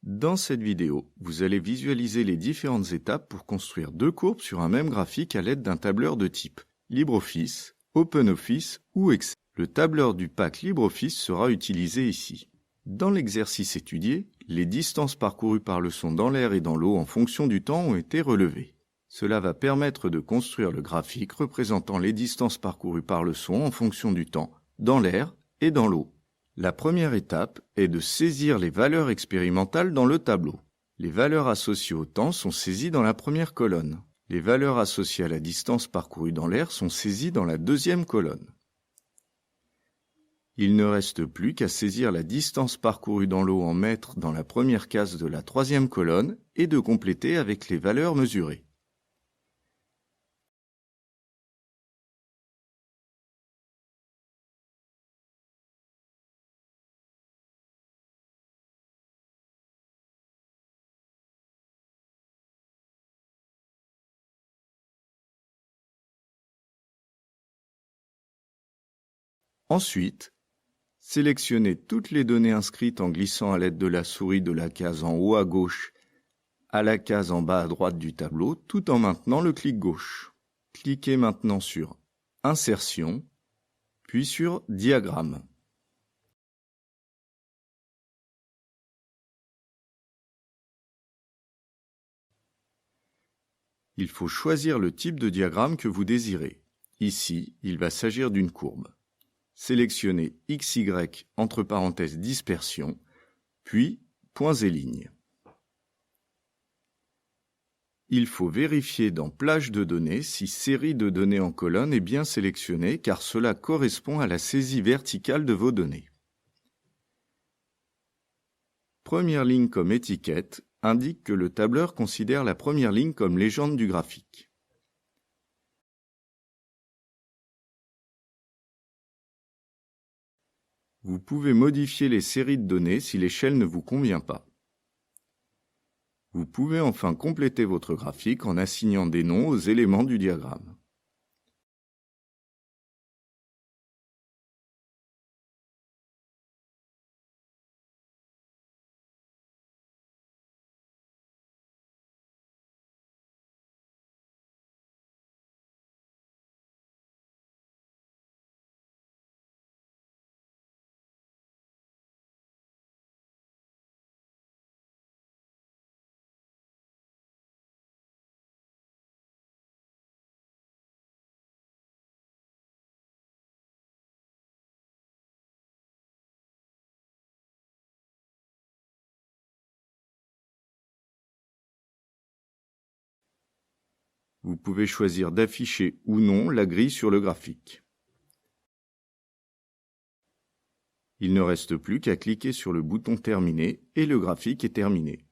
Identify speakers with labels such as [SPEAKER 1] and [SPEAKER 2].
[SPEAKER 1] Dans cette vidéo, vous allez visualiser les différentes étapes pour construire deux courbes sur un même graphique à l'aide d'un tableur de type LibreOffice, OpenOffice ou Excel. Le tableur du pack LibreOffice sera utilisé ici. Dans l'exercice étudié, les distances parcourues par le son dans l'air et dans l'eau en fonction du temps ont été relevées. Cela va permettre de construire le graphique représentant les distances parcourues par le son en fonction du temps, dans l'air et dans l'eau. La première étape est de saisir les valeurs expérimentales dans le tableau. Les valeurs associées au temps sont saisies dans la première colonne. Les valeurs associées à la distance parcourue dans l'air sont saisies dans la deuxième colonne. Il ne reste plus qu'à saisir la distance parcourue dans l'eau en mètres dans la première case de la troisième colonne et de compléter avec les valeurs mesurées. Ensuite, sélectionnez toutes les données inscrites en glissant à l'aide de la souris de la case en haut à gauche à la case en bas à droite du tableau, tout en maintenant le clic gauche. Cliquez maintenant sur Insertion, puis sur Diagramme. Il faut choisir le type de diagramme que vous désirez. Ici, il va s'agir d'une courbe. Sélectionnez XY entre parenthèses dispersion, puis points et lignes. Il faut vérifier dans Plage de données si Série de données en colonne est bien sélectionnée car cela correspond à la saisie verticale de vos données. Première ligne comme étiquette indique que le tableur considère la première ligne comme légende du graphique. Vous pouvez modifier les séries de données si l'échelle ne vous convient pas. Vous pouvez enfin compléter votre graphique en assignant des noms aux éléments du diagramme. Vous pouvez choisir d'afficher ou non la grille sur le graphique. Il ne reste plus qu'à cliquer sur le bouton Terminer et le graphique est terminé.